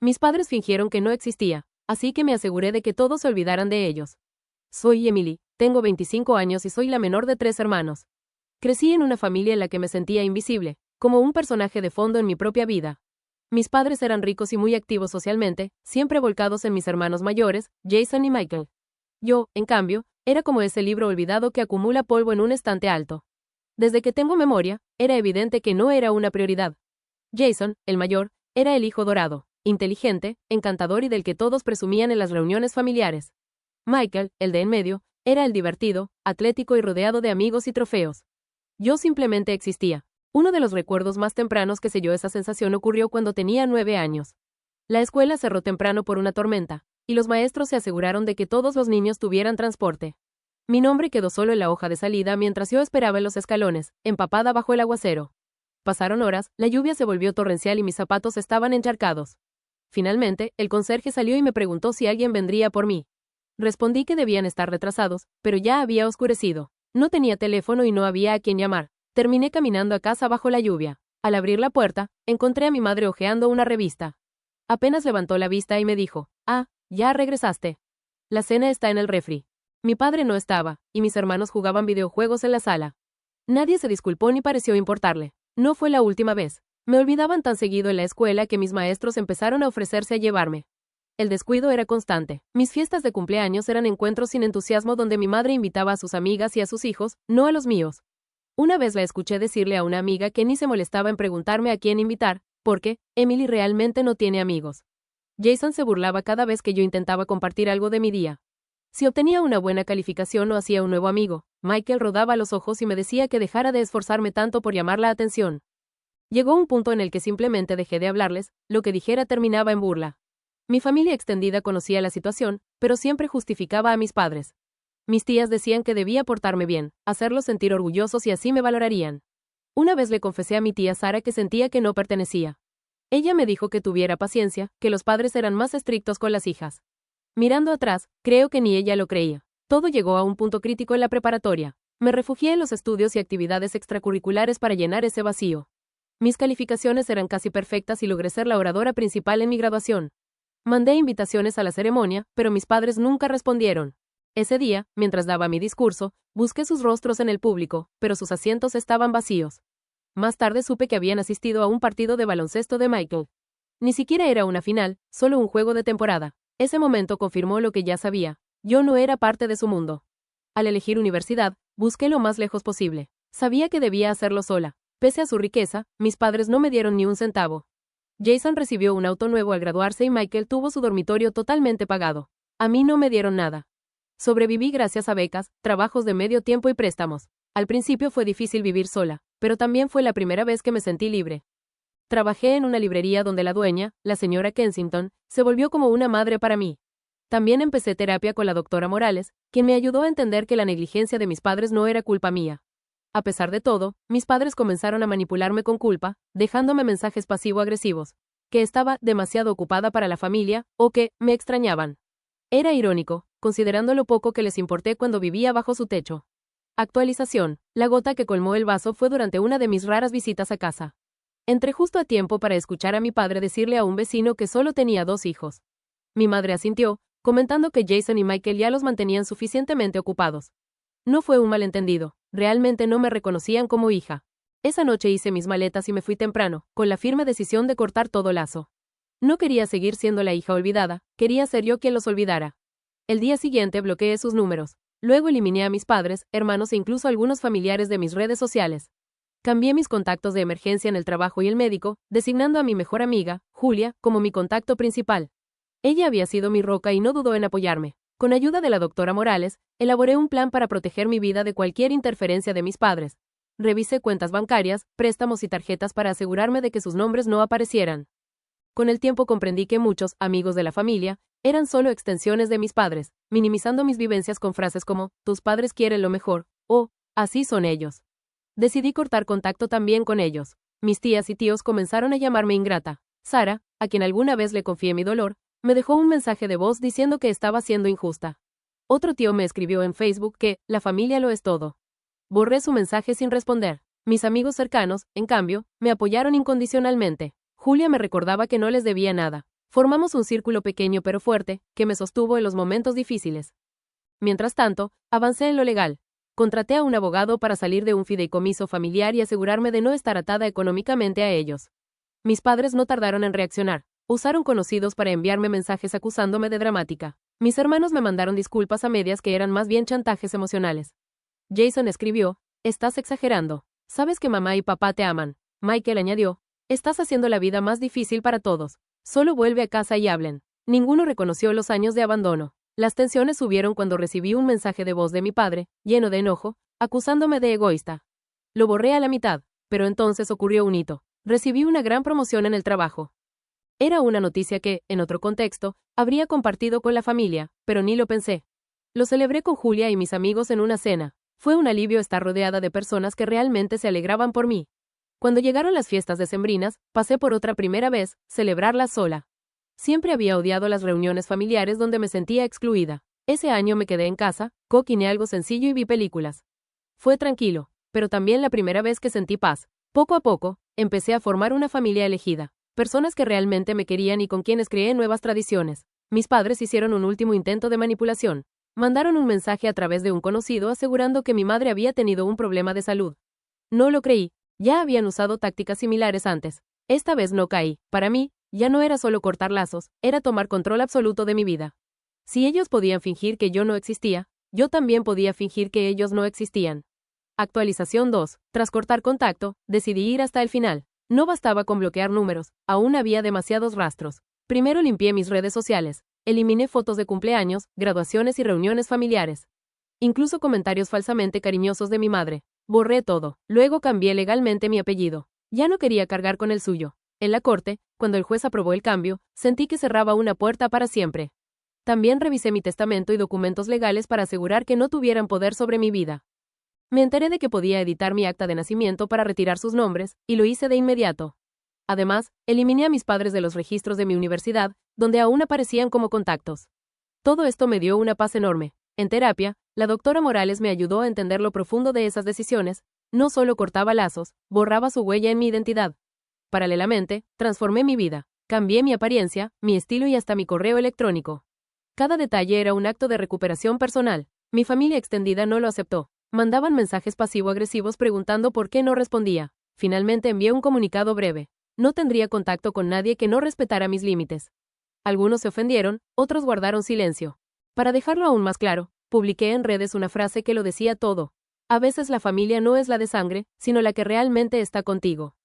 Mis padres fingieron que no existía, así que me aseguré de que todos se olvidaran de ellos. Soy Emily, tengo 25 años y soy la menor de 3 hermanos. Crecí en una familia en la que me sentía invisible, como un personaje de fondo en mi propia vida. Mis padres eran ricos y muy activos socialmente, siempre volcados en mis hermanos mayores, Jason y Michael. Yo, en cambio, era como ese libro olvidado que acumula polvo en un estante alto. Desde que tengo memoria, era evidente que no era una prioridad. Jason, el mayor, era el hijo dorado, inteligente, encantador y del que todos presumían en las reuniones familiares. Michael, el de en medio, era el divertido, atlético y rodeado de amigos y trofeos. Yo simplemente existía. Uno de los recuerdos más tempranos que selló esa sensación ocurrió cuando tenía 9 años. La escuela cerró temprano por una tormenta, y los maestros se aseguraron de que todos los niños tuvieran transporte. Mi nombre quedó solo en la hoja de salida mientras yo esperaba en los escalones, empapada bajo el aguacero. Pasaron horas, la lluvia se volvió torrencial y mis zapatos estaban encharcados. Finalmente, el conserje salió y me preguntó si alguien vendría por mí. Respondí que debían estar retrasados, pero ya había oscurecido. No tenía teléfono y no había a quien llamar. Terminé caminando a casa bajo la lluvia. Al abrir la puerta, encontré a mi madre hojeando una revista. Apenas levantó la vista y me dijo, ya regresaste. La cena está en el refri. Mi padre no estaba, y mis hermanos jugaban videojuegos en la sala. Nadie se disculpó ni pareció importarle. No fue la última vez. Me olvidaban tan seguido en la escuela que mis maestros empezaron a ofrecerse a llevarme. El descuido era constante. Mis fiestas de cumpleaños eran encuentros sin entusiasmo donde mi madre invitaba a sus amigas y a sus hijos, no a los míos. Una vez la escuché decirle a una amiga que ni se molestaba en preguntarme a quién invitar, porque Emily realmente no tiene amigos. Jason se burlaba cada vez que yo intentaba compartir algo de mi día. Si obtenía una buena calificación o hacía un nuevo amigo, Michael rodaba los ojos y me decía que dejara de esforzarme tanto por llamar la atención. Llegó un punto en el que simplemente dejé de hablarles, lo que dijera terminaba en burla. Mi familia extendida conocía la situación, pero siempre justificaba a mis padres. Mis tías decían que debía portarme bien, hacerlos sentir orgullosos y así me valorarían. Una vez le confesé a mi tía Sara que sentía que no pertenecía. Ella me dijo que tuviera paciencia, que los padres eran más estrictos con las hijas. Mirando atrás, creo que ni ella lo creía. Todo llegó a un punto crítico en la preparatoria. Me refugié en los estudios y actividades extracurriculares para llenar ese vacío. Mis calificaciones eran casi perfectas y logré ser la oradora principal en mi graduación. Mandé invitaciones a la ceremonia, pero mis padres nunca respondieron. Ese día, mientras daba mi discurso, busqué sus rostros en el público, pero sus asientos estaban vacíos. Más tarde supe que habían asistido a un partido de baloncesto de Michael. Ni siquiera era una final, solo un juego de temporada. Ese momento confirmó lo que ya sabía. Yo no era parte de su mundo. Al elegir universidad, busqué lo más lejos posible. Sabía que debía hacerlo sola. Pese a su riqueza, mis padres no me dieron ni un centavo. Jason recibió un auto nuevo al graduarse y Michael tuvo su dormitorio totalmente pagado. A mí no me dieron nada. Sobreviví gracias a becas, trabajos de medio tiempo y préstamos. Al principio fue difícil vivir sola, pero también fue la primera vez que me sentí libre. Trabajé en una librería donde la dueña, la señora Kensington, se volvió como una madre para mí. También empecé terapia con la doctora Morales, quien me ayudó a entender que la negligencia de mis padres no era culpa mía. A pesar de todo, mis padres comenzaron a manipularme con culpa, dejándome mensajes pasivo-agresivos, que estaba demasiado ocupada para la familia, o que me extrañaban. Era irónico, considerando lo poco que les importé cuando vivía bajo su techo. Actualización. La gota que colmó el vaso fue durante una de mis raras visitas a casa. Entré justo a tiempo para escuchar a mi padre decirle a un vecino que solo tenía 2 hijos. Mi madre asintió, comentando que Jason y Michael ya los mantenían suficientemente ocupados. No fue un malentendido, realmente no me reconocían como hija. Esa noche hice mis maletas y me fui temprano, con la firme decisión de cortar todo lazo. No quería seguir siendo la hija olvidada, quería ser yo quien los olvidara. El día siguiente bloqueé sus números. Luego eliminé a mis padres, hermanos e incluso algunos familiares de mis redes sociales. Cambié mis contactos de emergencia en el trabajo y el médico, designando a mi mejor amiga, Julia, como mi contacto principal. Ella había sido mi roca y no dudó en apoyarme. Con ayuda de la doctora Morales, elaboré un plan para proteger mi vida de cualquier interferencia de mis padres. Revisé cuentas bancarias, préstamos y tarjetas para asegurarme de que sus nombres no aparecieran. Con el tiempo comprendí que muchos amigos de la familia eran solo extensiones de mis padres, minimizando mis vivencias con frases como, tus padres quieren lo mejor, o, así son ellos. Decidí cortar contacto también con ellos. Mis tías y tíos comenzaron a llamarme ingrata. Sara, a quien alguna vez le confié mi dolor, me dejó un mensaje de voz diciendo que estaba siendo injusta. Otro tío me escribió en Facebook que, la familia lo es todo. Borré su mensaje sin responder. Mis amigos cercanos, en cambio, me apoyaron incondicionalmente. Julia me recordaba que no les debía nada. Formamos un círculo pequeño pero fuerte, que me sostuvo en los momentos difíciles. Mientras tanto, avancé en lo legal. Contraté a un abogado para salir de un fideicomiso familiar y asegurarme de no estar atada económicamente a ellos. Mis padres no tardaron en reaccionar. Usaron conocidos para enviarme mensajes acusándome de dramática. Mis hermanos me mandaron disculpas a medias que eran más bien chantajes emocionales. Jason escribió: estás exagerando. Sabes que mamá y papá te aman. Michael añadió: estás haciendo la vida más difícil para todos. Solo vuelve a casa y hablen. Ninguno reconoció los años de abandono. Las tensiones subieron cuando recibí un mensaje de voz de mi padre, lleno de enojo, acusándome de egoísta. Lo borré a la mitad, pero entonces ocurrió un hito. Recibí una gran promoción en el trabajo. Era una noticia que, en otro contexto, habría compartido con la familia, pero ni lo pensé. Lo celebré con Julia y mis amigos en una cena. Fue un alivio estar rodeada de personas que realmente se alegraban por mí. Cuando llegaron las fiestas decembrinas, pasé por otra primera vez, celebrarlas sola. Siempre había odiado las reuniones familiares donde me sentía excluida. Ese año me quedé en casa, cociné algo sencillo y vi películas. Fue tranquilo, pero también la primera vez que sentí paz. Poco a poco, empecé a formar una familia elegida. Personas que realmente me querían y con quienes creé nuevas tradiciones. Mis padres hicieron un último intento de manipulación. Mandaron un mensaje a través de un conocido asegurando que mi madre había tenido un problema de salud. No lo creí. Ya habían usado tácticas similares antes. Esta vez no caí. Para mí, ya no era solo cortar lazos, era tomar control absoluto de mi vida. Si ellos podían fingir que yo no existía, yo también podía fingir que ellos no existían. Actualización 2. Tras cortar contacto, decidí ir hasta el final. No bastaba con bloquear números, aún había demasiados rastros. Primero limpié mis redes sociales. Eliminé fotos de cumpleaños, graduaciones y reuniones familiares. Incluso comentarios falsamente cariñosos de mi madre. Borré todo. Luego cambié legalmente mi apellido. Ya no quería cargar con el suyo. En la corte, cuando el juez aprobó el cambio, sentí que cerraba una puerta para siempre. También revisé mi testamento y documentos legales para asegurar que no tuvieran poder sobre mi vida. Me enteré de que podía editar mi acta de nacimiento para retirar sus nombres, y lo hice de inmediato. Además, eliminé a mis padres de los registros de mi universidad, donde aún aparecían como contactos. Todo esto me dio una paz enorme. En terapia, la doctora Morales me ayudó a entender lo profundo de esas decisiones. No solo cortaba lazos, borraba su huella en mi identidad. Paralelamente, transformé mi vida. Cambié mi apariencia, mi estilo y hasta mi correo electrónico. Cada detalle era un acto de recuperación personal. Mi familia extendida no lo aceptó. Mandaban mensajes pasivo-agresivos preguntando por qué no respondía. Finalmente envié un comunicado breve. No tendría contacto con nadie que no respetara mis límites. Algunos se ofendieron, otros guardaron silencio. Para dejarlo aún más claro, publiqué en redes una frase que lo decía todo. A veces la familia no es la de sangre, sino la que realmente está contigo.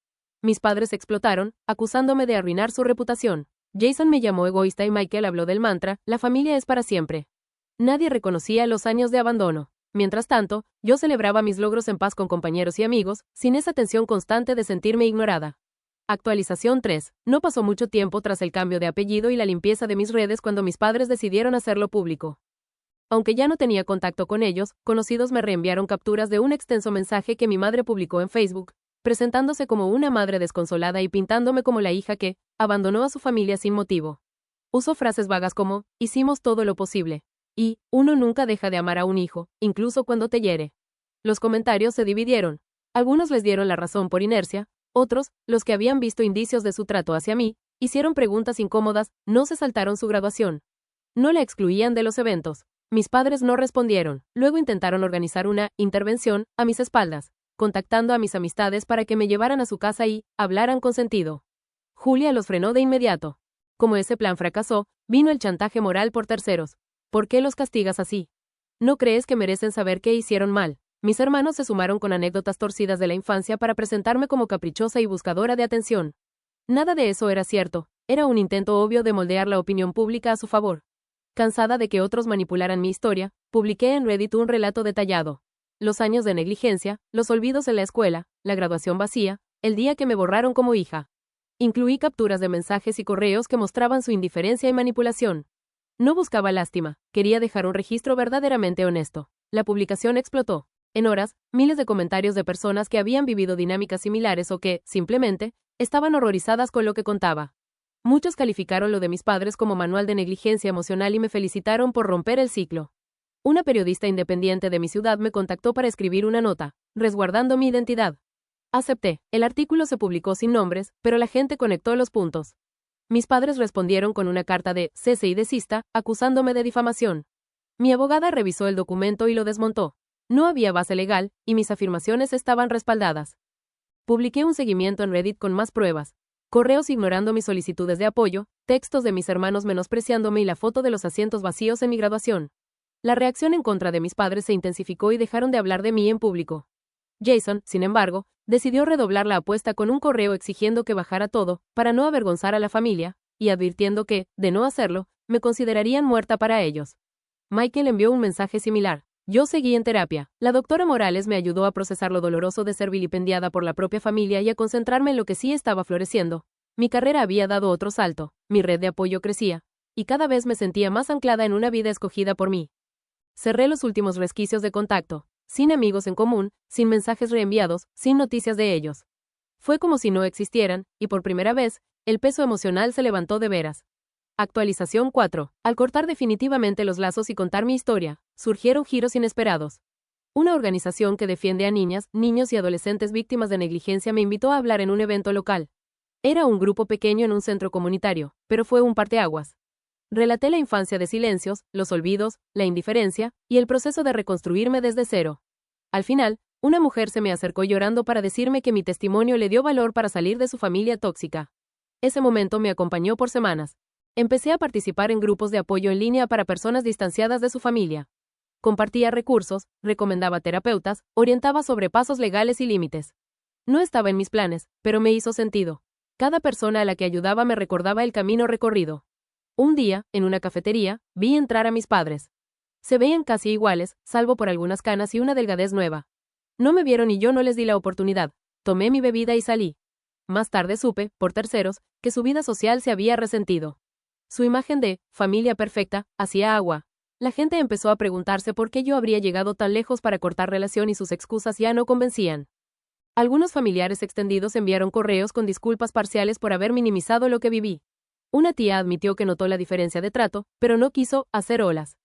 Mis padres explotaron, acusándome de arruinar su reputación. Jason me llamó egoísta y Michael habló del mantra, la familia es para siempre. Nadie reconocía los años de abandono. Mientras tanto, yo celebraba mis logros en paz con compañeros y amigos, sin esa tensión constante de sentirme ignorada. Actualización 3. No pasó mucho tiempo tras el cambio de apellido y la limpieza de mis redes cuando mis padres decidieron hacerlo público. Aunque ya no tenía contacto con ellos, conocidos me reenviaron capturas de un extenso mensaje que mi madre publicó en Facebook, presentándose como una madre desconsolada y pintándome como la hija que abandonó a su familia sin motivo. Usó frases vagas como, hicimos todo lo posible. Y, uno nunca deja de amar a un hijo, incluso cuando te hiere. Los comentarios se dividieron. Algunos les dieron la razón por inercia, otros, los que habían visto indicios de su trato hacia mí, hicieron preguntas incómodas, no se saltaron su graduación. No la excluían de los eventos. Mis padres no respondieron. Luego intentaron organizar una intervención a mis espaldas, contactando a mis amistades para que me llevaran a su casa y hablaran con sentido. Julia los frenó de inmediato. Como ese plan fracasó, vino el chantaje moral por terceros. ¿Por qué los castigas así? ¿No crees que merecen saber qué hicieron mal? Mis hermanos se sumaron con anécdotas torcidas de la infancia para presentarme como caprichosa y buscadora de atención. Nada de eso era cierto, era un intento obvio de moldear la opinión pública a su favor. Cansada de que otros manipularan mi historia, publiqué en Reddit un relato detallado. Los años de negligencia, los olvidos en la escuela, la graduación vacía, el día que me borraron como hija. Incluí capturas de mensajes y correos que mostraban su indiferencia y manipulación. No buscaba lástima, quería dejar un registro verdaderamente honesto. La publicación explotó. En horas, miles de comentarios de personas que habían vivido dinámicas similares o que, simplemente, estaban horrorizadas con lo que contaba. Muchos calificaron lo de mis padres como manual de negligencia emocional y me felicitaron por romper el ciclo. Una periodista independiente de mi ciudad me contactó para escribir una nota, resguardando mi identidad. Acepté. El artículo se publicó sin nombres, pero la gente conectó los puntos. Mis padres respondieron con una carta de cese y desista, acusándome de difamación. Mi abogada revisó el documento y lo desmontó. No había base legal, y mis afirmaciones estaban respaldadas. Publiqué un seguimiento en Reddit con más pruebas. Correos ignorando mis solicitudes de apoyo, textos de mis hermanos menospreciándome y la foto de los asientos vacíos en mi graduación. La reacción en contra de mis padres se intensificó y dejaron de hablar de mí en público. Jason, sin embargo, decidió redoblar la apuesta con un correo exigiendo que bajara todo, para no avergonzar a la familia, y advirtiendo que, de no hacerlo, me considerarían muerta para ellos. Michael envió un mensaje similar. Yo seguí en terapia. La doctora Morales me ayudó a procesar lo doloroso de ser vilipendiada por la propia familia y a concentrarme en lo que sí estaba floreciendo. Mi carrera había dado otro salto, mi red de apoyo crecía, y cada vez me sentía más anclada en una vida escogida por mí. Cerré los últimos resquicios de contacto, sin amigos en común, sin mensajes reenviados, sin noticias de ellos. Fue como si no existieran, y por primera vez, el peso emocional se levantó de veras. Actualización 4. Al cortar definitivamente los lazos y contar mi historia, surgieron giros inesperados. Una organización que defiende a niñas, niños y adolescentes víctimas de negligencia me invitó a hablar en un evento local. Era un grupo pequeño en un centro comunitario, pero fue un parteaguas. Relaté la infancia de silencios, los olvidos, la indiferencia, y el proceso de reconstruirme desde cero. Al final, una mujer se me acercó llorando para decirme que mi testimonio le dio valor para salir de su familia tóxica. Ese momento me acompañó por semanas. Empecé a participar en grupos de apoyo en línea para personas distanciadas de su familia. Compartía recursos, recomendaba terapeutas, orientaba sobre pasos legales y límites. No estaba en mis planes, pero me hizo sentido. Cada persona a la que ayudaba me recordaba el camino recorrido. Un día, en una cafetería, vi entrar a mis padres. Se veían casi iguales, salvo por algunas canas y una delgadez nueva. No me vieron y yo no les di la oportunidad. Tomé mi bebida y salí. Más tarde supe, por terceros, que su vida social se había resentido. Su imagen de familia perfecta hacía agua. La gente empezó a preguntarse por qué yo habría llegado tan lejos para cortar relación y sus excusas ya no convencían. Algunos familiares extendidos enviaron correos con disculpas parciales por haber minimizado lo que viví. Una tía admitió que notó la diferencia de trato, pero no quiso hacer olas.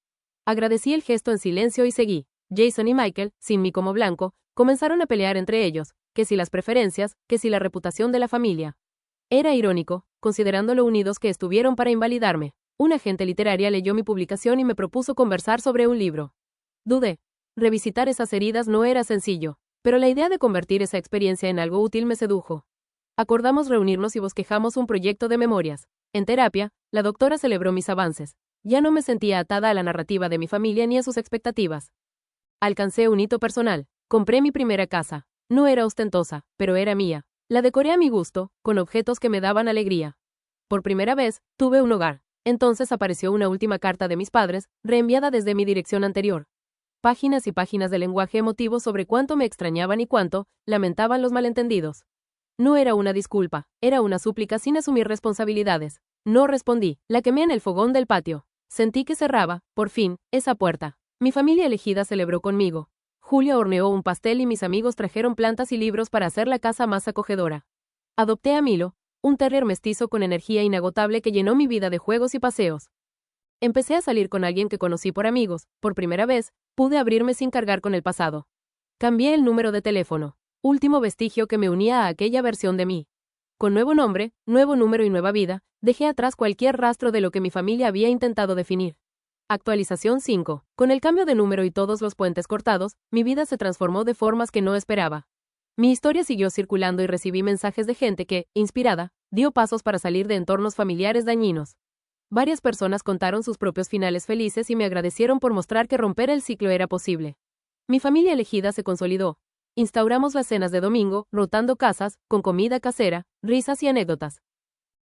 Agradecí el gesto en silencio y seguí. Jason y Michael, sin mí como blanco, comenzaron a pelear entre ellos, que si las preferencias, que si la reputación de la familia. Era irónico, considerando lo unidos que estuvieron para invalidarme. Una agente literaria leyó mi publicación y me propuso conversar sobre un libro. Dudé. Revisitar esas heridas no era sencillo, pero la idea de convertir esa experiencia en algo útil me sedujo. Acordamos reunirnos y bosquejamos un proyecto de memorias. En terapia, la doctora celebró mis avances. Ya no me sentía atada a la narrativa de mi familia ni a sus expectativas. Alcancé un hito personal. Compré mi primera casa. No era ostentosa, pero era mía. La decoré a mi gusto, con objetos que me daban alegría. Por primera vez, tuve un hogar. Entonces apareció una última carta de mis padres, reenviada desde mi dirección anterior. Páginas y páginas de lenguaje emotivo sobre cuánto me extrañaban y cuánto lamentaban los malentendidos. No era una disculpa, era una súplica sin asumir responsabilidades. No respondí, la quemé en el fogón del patio. Sentí que cerraba, por fin, esa puerta. Mi familia elegida celebró conmigo. Julia horneó un pastel y mis amigos trajeron plantas y libros para hacer la casa más acogedora. Adopté a Milo, un terrier mestizo con energía inagotable que llenó mi vida de juegos y paseos. Empecé a salir con alguien que conocí por amigos. Por primera vez, pude abrirme sin cargar con el pasado. Cambié el número de teléfono, último vestigio que me unía a aquella versión de mí. Con nuevo nombre, nuevo número y nueva vida, dejé atrás cualquier rastro de lo que mi familia había intentado definir. Actualización 5. Con el cambio de número y todos los puentes cortados, mi vida se transformó de formas que no esperaba. Mi historia siguió circulando y recibí mensajes de gente que, inspirada, dio pasos para salir de entornos familiares dañinos. Varias personas contaron sus propios finales felices y me agradecieron por mostrar que romper el ciclo era posible. Mi familia elegida se consolidó. Instauramos las cenas de domingo, rotando casas, con comida casera, risas y anécdotas.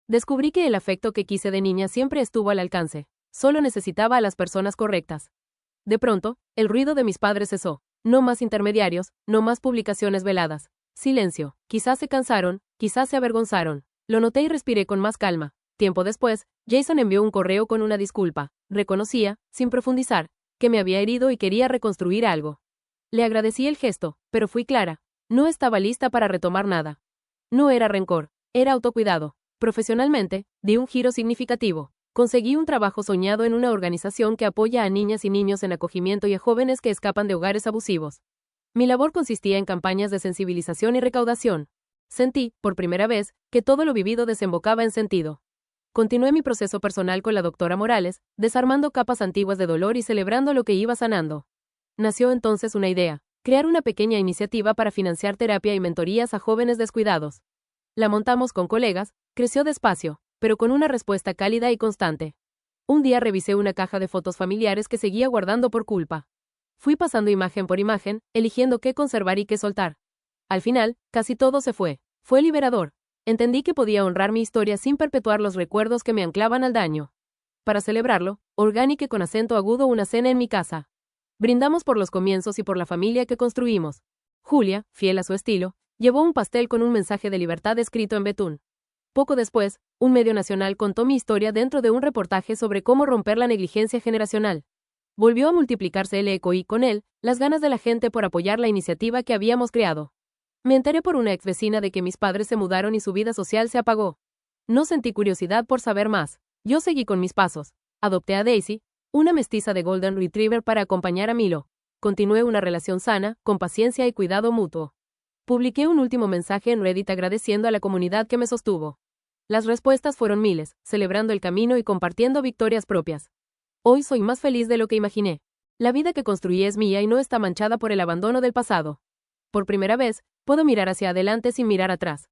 Descubrí que el afecto que quise de niña siempre estuvo al alcance. Solo necesitaba a las personas correctas. De pronto, el ruido de mis padres cesó. No más intermediarios, no más publicaciones veladas. Silencio. Quizás se cansaron, quizás se avergonzaron. Lo noté y respiré con más calma. Tiempo después, Jason envió un correo con una disculpa. Reconocía, sin profundizar, que me había herido y quería reconstruir algo. Le agradecí el gesto, pero fui clara. No estaba lista para retomar nada. No era rencor, era autocuidado. Profesionalmente, di un giro significativo. Conseguí un trabajo soñado en una organización que apoya a niñas y niños en acogimiento y a jóvenes que escapan de hogares abusivos. Mi labor consistía en campañas de sensibilización y recaudación. Sentí, por primera vez, que todo lo vivido desembocaba en sentido. Continué mi proceso personal con la doctora Morales, desarmando capas antiguas de dolor y celebrando lo que iba sanando. Nació entonces una idea: crear una pequeña iniciativa para financiar terapia y mentorías a jóvenes descuidados. La montamos con colegas, creció despacio, pero con una respuesta cálida y constante. Un día revisé una caja de fotos familiares que seguía guardando por culpa. Fui pasando imagen por imagen, eligiendo qué conservar y qué soltar. Al final, casi todo se fue. Fue liberador. Entendí que podía honrar mi historia sin perpetuar los recuerdos que me anclaban al daño. Para celebrarlo, organiqué con acento agudo una cena en mi casa. Brindamos por los comienzos y por la familia que construimos. Julia, fiel a su estilo, llevó un pastel con un mensaje de libertad escrito en betún. Poco después, un medio nacional contó mi historia dentro de un reportaje sobre cómo romper la negligencia generacional. Volvió a multiplicarse el eco y, con él, las ganas de la gente por apoyar la iniciativa que habíamos creado. Me enteré por una ex vecina de que mis padres se mudaron y su vida social se apagó. No sentí curiosidad por saber más. Yo seguí con mis pasos. Adopté a Daisy, una mestiza de Golden Retriever, para acompañar a Milo. Continué una relación sana, con paciencia y cuidado mutuo. Publiqué un último mensaje en Reddit agradeciendo a la comunidad que me sostuvo. Las respuestas fueron miles, celebrando el camino y compartiendo victorias propias. Hoy soy más feliz de lo que imaginé. La vida que construí es mía y no está manchada por el abandono del pasado. Por primera vez, puedo mirar hacia adelante sin mirar atrás.